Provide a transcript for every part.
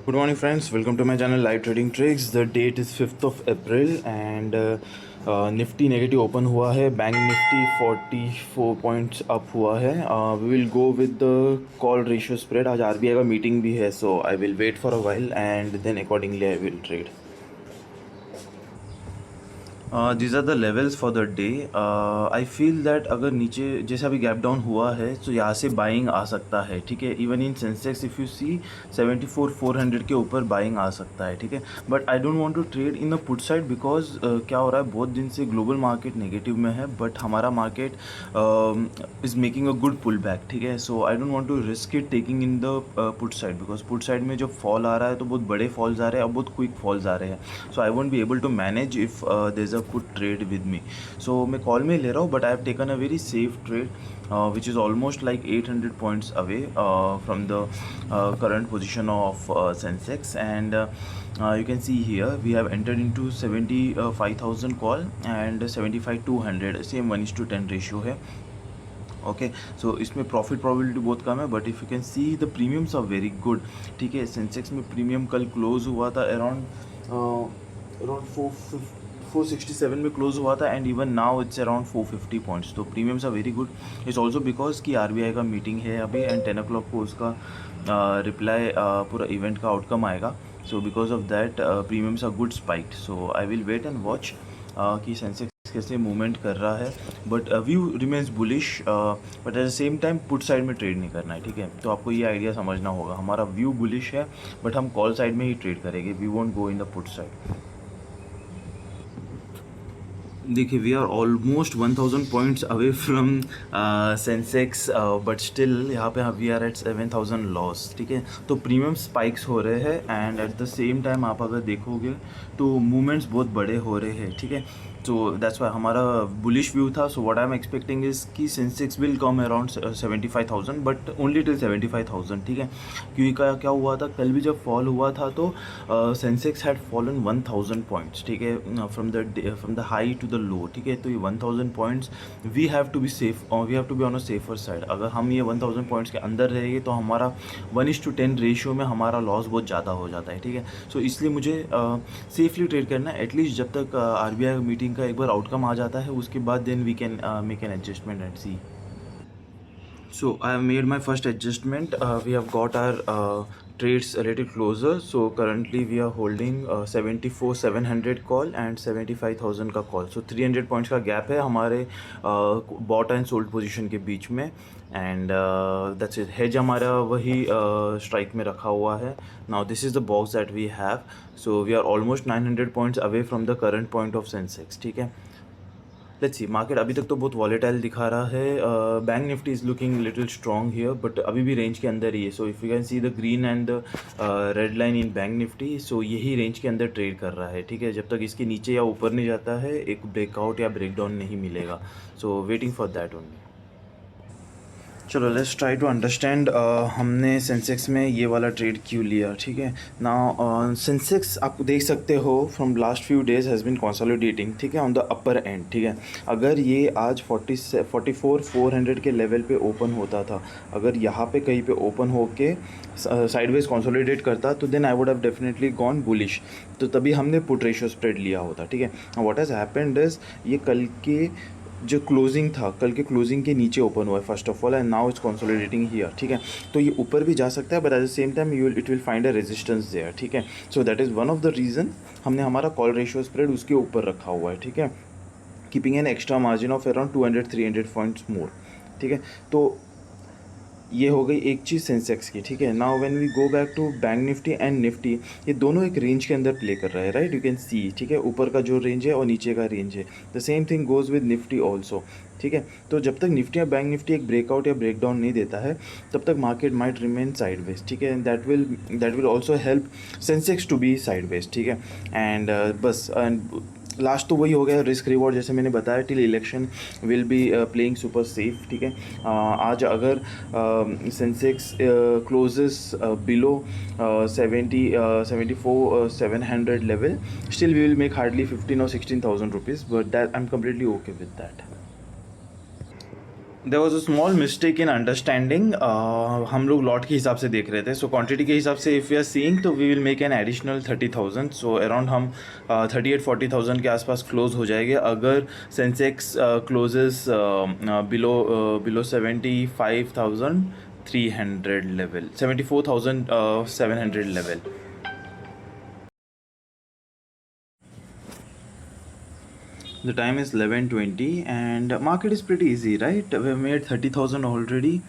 Good morning, friends. Welcome to my channel Live Trading Tricks. The date is 5th of April and Nifty negative open हुआ है. Bank Nifty 44 points up हुआ है. We will go with the call ratio spread. आज RBI का meeting भी है, so I will wait for a while and then accordingly I will trade. These are the levels for the day. I feel that अगर नीचे जैसे अभी gap down हुआ है तो यहाँ से बाइंग आ सकता है. ठीक है, even in Sensex if you see 74,400 के ऊपर बाइंग आ सकता है. ठीक है, but I don't want to trade in the put side because क्या हो रहा है, बहुत दिन से ग्लोबल मार्केट नेगेटिव में है बट हमारा market is making a good pull back. ठीक है, so I don't want to risk it taking in the put side because put side में जब फॉल आ रहा है तो बहुत बड़े फॉल्स आ रहे हैं और बहुत क्विक फॉल्स आ रहे हैं. So I won't be able to manage if there is a put trade with me. So मैं कॉल में ले रहा हूँ but I have taken a very safe trade which is almost like 800 points away from the current position of Sensex and you can see here we have entered into 75,000 call and 75,200 same 1:10 ratio है. Okay, so इसमें profit probability बहुत कम है but if you can see the premiums are very good. ठीक है, Sensex में premium कल close हुआ था अराउंड 467 में क्लोज हुआ था and even now it's around 450 points. तो premiums are very good. It's also because कि आरबीआई का मीटिंग है अभी एंड 10 o'clock को उसका रिप्लाई पूरा इवेंट का आउटकम आएगा. So because of that premiums are good spiked. So I will wait and watch कि सेंसेक्स कैसे मूवमेंट कर रहा है. But view remains bullish but at the same time put side में ट्रेड नहीं करना है. ठीक है, तो आपको ये आइडिया समझना होगा. हमारा व्यू बुलिश है बट हम कॉल साइड में ही ट्रेड करेंगे. We won't go in the put side. देखिए, we are almost 1000 points away from Sensex but still यहाँ पे वी आर एट 7000 लॉस. ठीक है, तो प्रीमियम स्पाइक्स हो रहे हैं and eight the same time आप अगर देखोगे तो मूवमेंट्स बहुत बड़े हो रहे हैं. ठीक है, तो दैट्स वाई हमारा बुलिश व्यू था. So what I am expecting is कि Sensex will come around 75,000 but only till 75,000. ठीक है, क्योंकि क्या हुआ था कल भी जब फॉल हुआ था तो सेंसेक्स हैड फॉलन 1000 पॉइंट्स. ठीक है, from the high to the low. ठीक है, तो ये 1000 points we have to be safe we have to be on a safer side. अगर हम ये 1000 पॉइंट्स के अंदर रहेंगे तो हमारा 1:10 रेशियो में हमारा लॉस बहुत ज़्यादा हो जाता है. ठीक है, सो इसलिए मुझे सेफली ट्रेड करना है. एटलीस्ट जब तक आरबीआई मीटिंग का एक बार आउटकम आ जाता है उसके बाद then we can make an adjustment and see. So I have made my first adjustment. We have got our trades a little closer. So currently we are holding 74,700 call and 75,000 का call. So 300 points का gap है हमारे bought and sold position के बीच में and that's it. hedge हमारा वही strike में रखा हुआ है. Now this is the box that we have. So we are almost 900 points away from the current point of Sensex. ठीक है, लेट्स सी. मार्केट अभी तक तो बहुत वॉलेटाइल दिखा रहा है. Bank Nifty is looking little strong here but अभी भी रेंज के अंदर ही है. So if you can see the green and the red line in bank Nifty, so यही रेंज के अंदर ट्रेड कर रहा है. ठीक है, जब तक इसके नीचे या ऊपर नहीं जाता है एक ब्रेकआउट या ब्रेकडाउन नहीं मिलेगा. So waiting for that only. चलो लेट्स ट्राई टू अंडरस्टैंड हमने सेंसेक्स में ये वाला ट्रेड क्यों लिया. ठीक है, ना सेंसेक्स आप देख सकते हो from last few days has been consolidating. ठीक है, ऑन द अपर एंड. ठीक है, अगर ये आज 44,400 के लेवल पे ओपन होता था, अगर यहाँ पे कहीं पे ओपन होके साइडवेज कंसोलिडेट करता तो then I would have definitely gone bullish. तो तभी हमने पुट रेशियो स्प्रेड लिया होता. ठीक है, व्हाट हैज़ हैपेंड इज ये कल के जो क्लोजिंग था कल के क्लोजिंग के नीचे ओपन हुआ है first of all and now it's consolidating here. ठीक है, तो ये ऊपर भी जा सकता है but at the same time it will find a resistance there. ठीक है, so that is one of the reason हमने हमारा कॉल रेशियो स्प्रेड उसके ऊपर रखा हुआ है. ठीक है, keeping an extra margin of around 200-300 points more. ठीक है, तो ये हो गई एक चीज़ सेंसेक्स की. ठीक है, now when we go back to bank Nifty and Nifty, ये दोनों एक रेंज के अंदर प्ले कर रहा है. राइट, यू कैन सी. ठीक है, ऊपर का जो रेंज है और नीचे का रेंज है. The same thing goes with Nifty also. ठीक है, तो जब तक निफ्टी या बैंक निफ्टी एक ब्रेकआउट या ब्रेकडाउन नहीं देता है तब तक मार्केट माइट रिमेन साइडवेज. ठीक है, that will also help Sensex to be sideways. ठीक है, एंड बस एंड लास्ट तो वही हो गया रिस्क रिवॉर्ड जैसे मैंने बताया. Till election will be playing super safe. ठीक है, आज अगर Sensex closes below 74,700 level, still we will make hardly 15 or 16,000 rupees but that I am completely okay with that. There was a small mistake in understanding. हम लोग lot के हिसाब से देख रहे थे, सो क्वांटिटी के हिसाब से इफ़ वी आर सीइंग तो we will make an additional 30,000, so around हम 38-40,000 के आसपास क्लोज हो जाएंगे अगर Sensex closes below 75,300 level, 74,700 level. The time is 11:20 and market is pretty easy, right? We have made 30,000 already.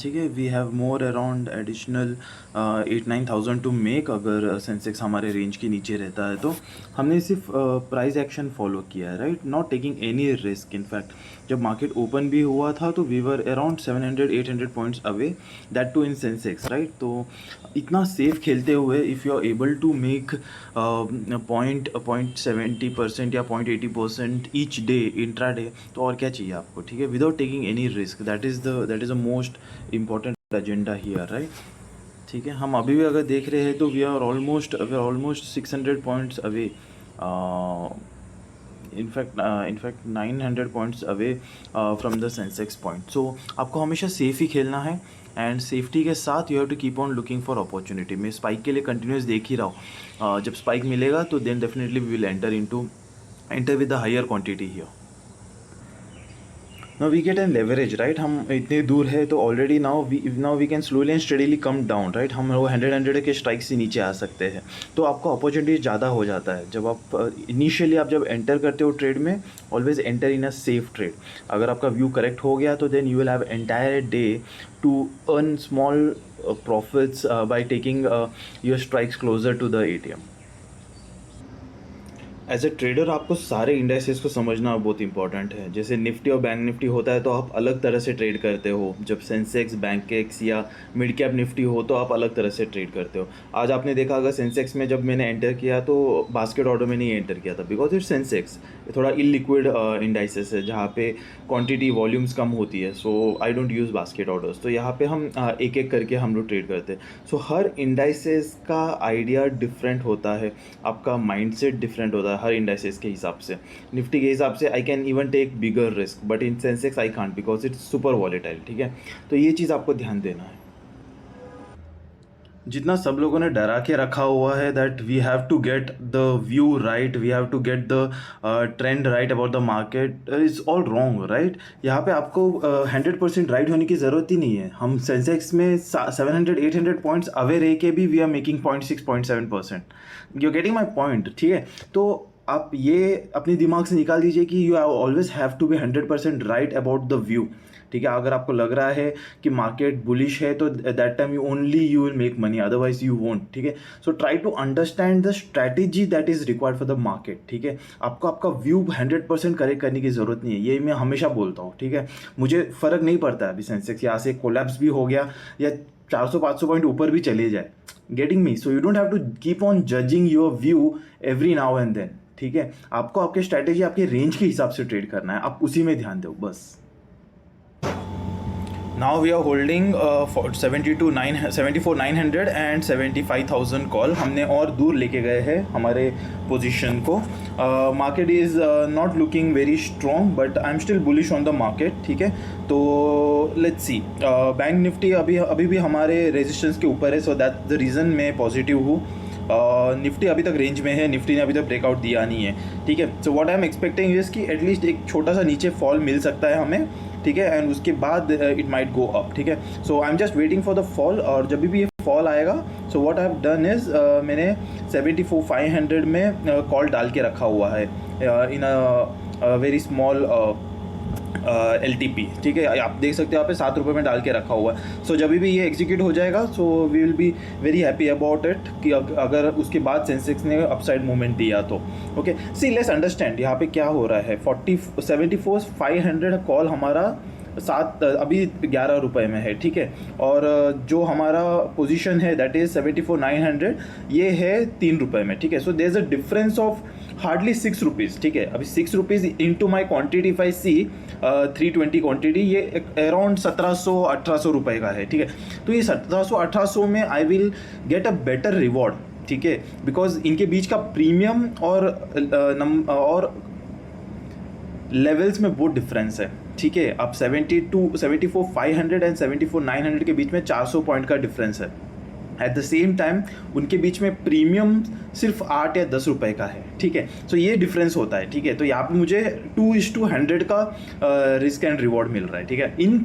ठीक है, we have more around additional 8-9,000 to make अगर Sensex हमारे रेंज के नीचे रहता है तो। हमने सिर्फ प्राइस एक्शन फॉलो किया है, right, not taking any risk. In fact जब मार्केट ओपन भी हुआ था तो we were around 700-800 points away, that too in Sensex, right. तो इतना सेफ खेलते हुए if you are able to make 0.70% या 0.80% ईच डे इंट्रा डे, तो और क्या चाहिए आपको, ठीक है, without taking any risk. That is a most important agenda here, right. ठीक है, हम अभी भी अगर देख रहे हैं तो we are almost 600 points away, in fact 900 points away from the Sensex point. So आपको हमेशा सेफ ही खेलना है एंड सेफ्टी के साथ you have to keep on looking for opportunity. मैं स्पाइक के लिए कंटिन्यूस देख ही रहा हूँ, जब स्पाइक मिलेगा तो then definitely we will enter with the higher quantity here. Now we get an leverage, right. हम इतने दूर है तो already now we can slowly and steadily come down, right. हम लोग 100 के स्ट्राइक से नीचे आ सकते हैं, तो आपको अपॉर्चुनिटी ज़्यादा हो जाता है। जब आप इनिशियली आप जब एंटर करते हो ट्रेड में, always enter in a safe trade. अगर आपका व्यू करेक्ट हो गया तो then you will have entire day to earn small profits by taking your strikes closer to the ATM। As a trader आपको सारे इंडेक्सेस को समझना बहुत इंपॉर्टेंट है। जैसे निफ्टी और बैंक निफ्टी होता है तो आप अलग तरह से ट्रेड करते हो, जब सेंसेक्स बैंकेक्स या मिड कैप निफ्टी हो तो आप अलग तरह से ट्रेड करते हो। आज आपने देखा अगर सेंसेक्स में जब मैंने एंटर किया तो बास्केट ऑर्डर में नहीं एंटर किया था, बिकॉज इट्स सेंसेक्स थोड़ा इलिक्विड इंडाइसेस है जहाँ पे क्वांटिटी वॉल्यूम्स कम होती है, so I don't use basket orders. तो यहाँ पे हम एक एक करके हम लोग ट्रेड करते हैं। सो हर इंडाइसेस का आइडिया डिफरेंट होता है, आपका माइंडसेट डिफरेंट होता है हर इंडाइसेस के हिसाब से। निफ्टी के हिसाब से I can even take bigger risk, but in Sensex I can't because it's super volatile, ठीक है। तो ये चीज़ आपको ध्यान देना है। जितना सब लोगों ने डरा के रखा हुआ है that we have to get the view right, we have to get the trend right about the market, is all wrong, right. यहाँ पे आपको 100% राइट होने की ज़रूरत ही नहीं है। हम सेंसेक्स में 700-800 पॉइंट्स अवे रह के भी we are making 0.6-0.7%। You getting my point, ठीक है। तो आप ये अपने दिमाग से निकाल दीजिए कि you always have to be 100% right about the view, ठीक है। अगर आपको लग रहा है कि मार्केट बुलिश है तो that time you will make money, otherwise you won't, ठीक है। So try to understand the strategy that is required for the market, ठीक है। आपको आपका व्यू 100% करेक्ट करने की ज़रूरत नहीं है, ये मैं हमेशा बोलता हूँ, ठीक है। मुझे फ़र्क नहीं पड़ता है अभी सेंसेक्स यहाँ से कोलैप्स भी हो गया या 400-500 पॉइंट ऊपर भी चले जाए, getting me. So you don't have to keep on judging your view every now and then, ठीक है। आपको आपके स्ट्रैटेजी आपके रेंज के हिसाब से ट्रेड करना है, आप उसी में ध्यान दो बस। Now we are holding 74,900 and 75,000 call. हमने और दूर लेके गए हैं हमारे पोजीशन को। Market is not looking very strong but I am still bullish on the market, ठीक है। तो लेट्स सी, बैंक निफ्टी अभी भी हमारे रेजिस्टेंस के ऊपर है, सो दैट द रीज़न मैं पॉजिटिव हूँ। निफ्टी अभी तक रेंज में है, निफ्टी ने अभी तक ब्रेकआउट दिया नहीं है, ठीक है। सो what I am expecting is कि एटलीस्ट एक छोटा सा नीचे फॉल मिल सकता है हमें, ठीक है, एंड उसके बाद इट माइट गो अप, ठीक है। So I am just waiting for the fall, और जब भी ये फॉल आएगा so what I have done is मैंने 74,500 में कॉल डाल के रखा हुआ है in a very small LTP, ठीक है। आप देख सकते हो यहाँ पे 7 रुपये में डाल के रखा हुआ है। सो जब भी ये एग्जीक्यूट हो जाएगा so we will be very happy about it कि अगर उसके बाद सेंसेक्स ने अपसाइड मूवमेंट दिया तो, ओके। सी लेट्स अंडरस्टैंड यहाँ पे क्या हो रहा है। 74,500 कॉल हमारा अभी 11 रुपये में है, ठीक है। और जो हमारा पोजीशन है दैट इज़ 74,900, ये है 3 रुपये में, ठीक है। So there is a difference of hardly 6 rupees, ठीक है। अभी 6 rupees into my quantity if I see 320 quantity, ये अराउंड 1700-1800 रुपये का है, ठीक है। तो ये 1700-1800 में I will get a better reward, ठीक है, बिकॉज इनके बीच का प्रीमियम और लेवल्स में बहुत डिफरेंस है, ठीक है, अब 74,500 एंड 74,900 के बीच में 400 पॉइंट का डिफरेंस है। एट द सेम टाइम उनके बीच में प्रीमियम सिर्फ 8 या 10 रुपए का है, ठीक है। सो ये डिफरेंस होता है, ठीक है। तो यहाँ पे मुझे 2:100 का रिस्क एंड रिवॉर्ड मिल रहा है, ठीक है। इन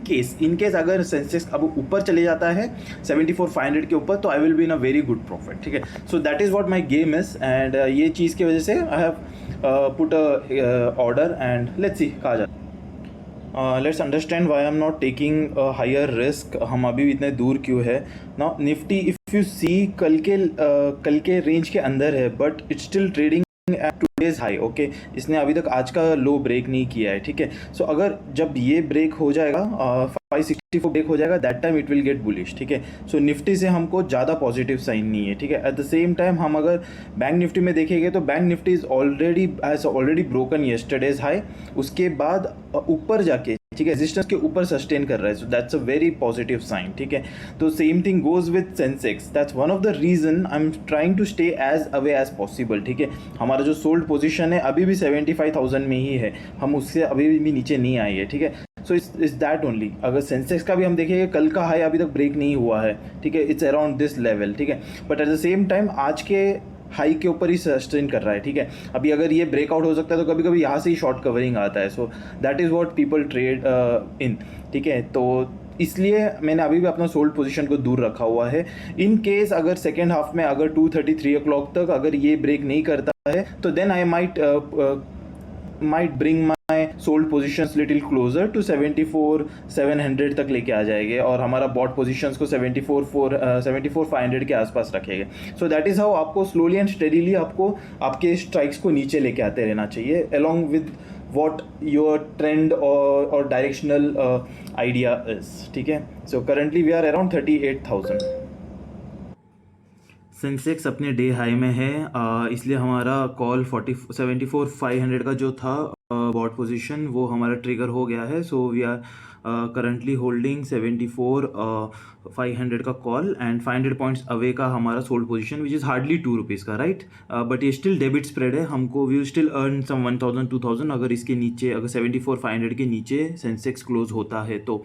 केस अगर सेंसेक्स अब ऊपर चले जाता है 74,500 के ऊपर, तो I will be in a very good profit, ठीक है। So that is what my game is, and ये चीज़ की वजह से I have put a order and let's see कहा जाता है। Let's understand why I am not taking higher risk. हम अभी इतने दूर क्यों है ना। निफ्टी इफ़ यू सी कल के रेंज के अंदर है, but it's still trading at today's high, okay. इसने अभी तक आज का लो ब्रेक नहीं किया है, ठीक है। सो अगर जब ये ब्रेक हो जाएगा 564 ब्रेक हो जाएगा, that time it will get bullish, ठीक है। सो निफ्टी से हमको ज़्यादा पॉजिटिव साइन नहीं है, ठीक है। एट द सेम टाइम हम अगर बैंक निफ्टी में देखेंगे तो bank Nifty is already broken yesterday's high, उसके बाद ऊपर जाके, ठीक है, रेजिस्टेंस के ऊपर सस्टेन कर रहा है। So that's a very positive sign, ठीक है। तो same thing goes with Sensex. That's one of the reason I am trying to stay as away as possible, ठीक है। हमारा जो सोल्ड पोजीशन है अभी भी 75,000 में ही है, हम उससे अभी भी नीचे नहीं आए हैं, ठीक है। So it's that only. अगर सेंसेक्स का भी हम देखेंगे, कल का हाई अभी तक ब्रेक नहीं हुआ है, ठीक है। इट्स अराउंड दिस लेवल, ठीक है। But at the same time आज के हाई के ऊपर ही सस्टेन कर रहा है, ठीक है। अभी अगर ये ब्रेकआउट हो सकता है तो कभी कभी यहाँ से ही शॉर्ट कवरिंग आता है। So that is what people trade in, ठीक है। तो इसलिए मैंने अभी भी अपना सोल्ड पोजीशन को दूर रखा हुआ है। इन केस अगर सेकेंड हाफ में अगर 2:33 o'clock तक अगर ये ब्रेक नहीं करता है, तो then I might bring my sold positions little closer to 74,700 तक लेके आ जाएंगे, और हमारा बॉट पोजिशंस को 74,500 के आसपास रखेंगे। सो दैट इज़ हाउ आपको स्लोली एंड स्टेडीली आपको आपके स्ट्राइक्स को नीचे लेके आते रहना चाहिए, along with what your trend or directional idea is, ठीक है। So currently we are around 38,000। Sensex अपने डे हाई में है, इसलिए हमारा कॉल 74,500 का जो था बॉट पोजीशन वो हमारा ट्रिगर हो गया है। So we are currently holding 74,500 का कॉल एंड 500 पॉइंट्स अवे का हमारा sold position, which is hardly 2 rupees का, राइट। बट ये स्टिल डेबिट स्प्रेड है, हमको वी स्टिल अर्न सम 1,000-2,000 अगर इसके नीचे, अगर 74,500 के नीचे सेंसेक्स क्लोज होता है तो।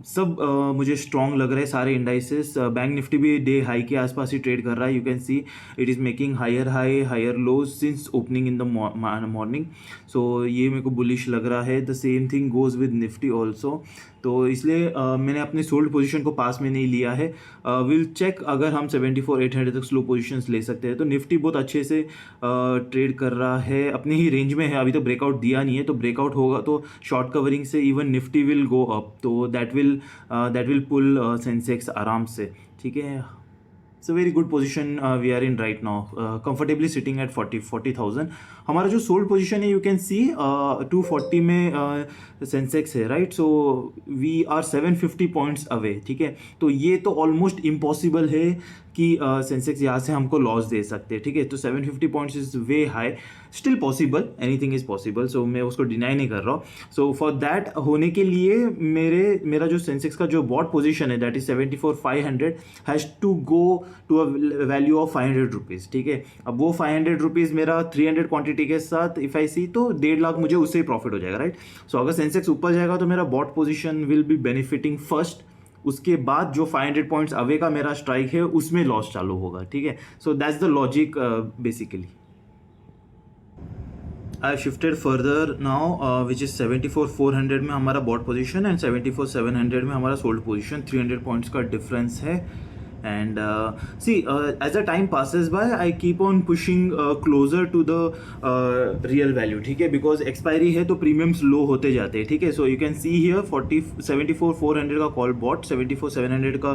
सब मुझे स्ट्रॉन्ग लग रहे हैं सारे इंडाइसेस। बैंक निफ्टी भी डे हाई के आसपास ही ट्रेड कर रहा है। You can see it is making higher high higher lows since opening in the morning. So ये मेरे को बुलिश लग रहा है। The same thing goes with Nifty also. तो इसलिए मैंने अपने सोल्ड पोजीशन को पास में नहीं लिया है। विल चेक अगर हम 74,800 तक स्लो पोजीशंस ले सकते हैं तो। निफ्टी बहुत अच्छे से ट्रेड कर रहा है, अपने ही रेंज में है, अभी तो ब्रेकआउट दिया नहीं है। तो ब्रेकआउट होगा तो शॉर्ट कवरिंग से even Nifty will go up, तो दैट विल पुल सेंसेक्स आराम से, ठीक है। It's a very good position we are in right now, comfortably sitting at 40,000। हमारा जो सोल्ड पोजीशन है यू कैन सी 240 में सेंसेक्स है, right. So we are 750 points away, ठीक है। तो ये तो ऑलमोस्ट इम्पॉसिबल है कि सेंसेक्स यहाँ से हमको लॉस दे सकते हैं, ठीक है। तो 750 points is way high, still possible, anything is possible. So मैं उसको डिनाई नहीं कर रहा हूँ। सो फॉर दैट होने के लिए मेरा जो सेंसेक्स का जो बॉट पोजीशन है that is 74,500 has to go to a value of 500 rupees, ठीक है। अब वो 500 रुपीज़ मेरा 300 क्वांटिटी के साथ इफ आई सी तो 1.5 लाख मुझे उससे ही प्रॉफिट हो जाएगा, राइट। सो अगर सेंसेक्स ऊपर जाएगा तो मेरा bought position will be benefiting first, उसके बाद जो 500 पॉइंट्स अवे का मेरा स्ट्राइक है उसमें लॉस चालू होगा, ठीक है। So that's the logic basically. I shifted further now which is 74,400 में हमारा बॉट पोजीशन एंड 74,700 में हमारा सोल्ड पोजीशन, 300 पॉइंट्स का डिफरेंस है। And see, as the time passes by, I keep on pushing closer to the real value, ठीक है। Because expiry है तो प्रीमियम्स लो होते जाते हैं, ठीक है। So you can see here 74,400 का कॉल बॉट, 74,700 का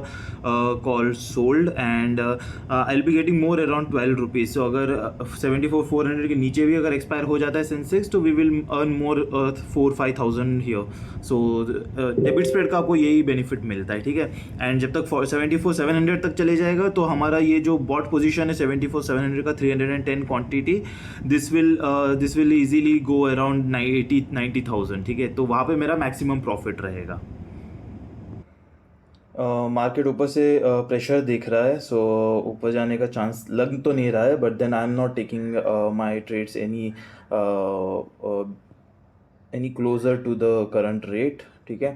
call sold, and I will be getting more around 12 rupees. So अगर 74,400 के नीचे भी अगर एक्सपायर हो जाता है सेंसेक्स तो we will earn more 4,000-5,000 here. So debit spread का आपको यही बेनिफिट मिलता है, ठीक है। एंड जब तक 74,700 तक चले जाएगा तो हमारा ये जो बॉट पोजीशन है 74,700 का 310 quantity, this will easily go around 90,000, ठीक है। तो वहाँ पे मेरा मैक्सिमम प्रॉफिट रहेगा। मार्केट ऊपर से प्रेशर दिख रहा है, सो ऊपर जाने का चांस लग तो नहीं रहा है, but then I am not taking my trades any closer to the current rate, ठीक है।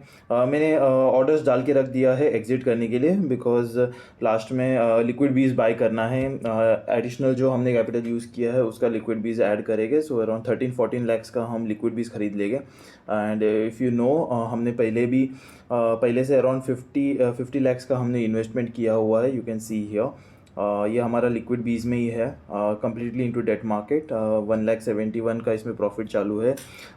मैंने ऑर्डर्स डाल के रख दिया है एग्ज़िट करने के लिए, बिकॉज लास्ट में लिक्विड बीज बाय करना है। एडिशनल जो हमने कैपिटल यूज़ किया है उसका लिक्विड बीज ऐड करेंगे, सो अराउंड 13-14 लैक्स का हम लिक्विड बीज खरीद लेंगे। एंड इफ़ यू नो, हमने पहले से अराउंड 50 लैक्स का हमने इन्वेस्टमेंट किया हुआ है, यू कैन सी हियर। ये हमारा लिक्विड बीज में ही है, कम्प्लीटली इनटू डेट मार्केट। 1,71,000 का इसमें प्रॉफिट चालू है।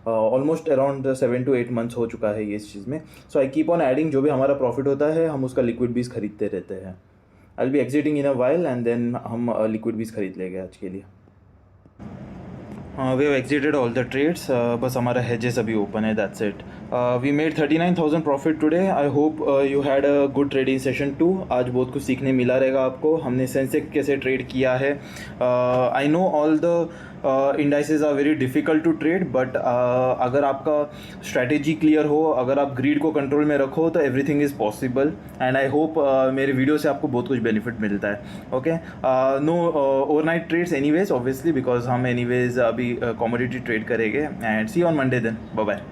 ऑलमोस्ट अराउंड 7 to 8 मंथ्स हो चुका है ये इस चीज़ में। सो आई कीप ऑन एडिंग, जो भी हमारा प्रॉफिट होता है हम उसका लिक्विड बीज खरीदते रहते हैं। I will be exiting in a while and then हम लिक्विड बीज खरीद लेंगे आज के लिए। We have exited all the trades, बस हमारा हेजेस अभी ओपन है, that's it. We made 39,000 profit today. I hope you had a good trading session too. आज बहुत कुछ सीखने मिला रहेगा आपको। हमने सेंसेक्स कैसे ट्रेड किया है। I know all the indices are very difficult to trade, but अगर आपका स्ट्रैटेजी क्लियर हो, अगर आप ग्रीड को कंट्रोल में रखो, तो everything is possible. And I hope मेरे वीडियो से आपको बहुत कुछ बेनिफिट मिलता है। Okay, no overnight trades anyways, obviously, because हम एनीवेज अभी कमोडिटी ट्रेड करेंगे। And see on Monday then, bye bye.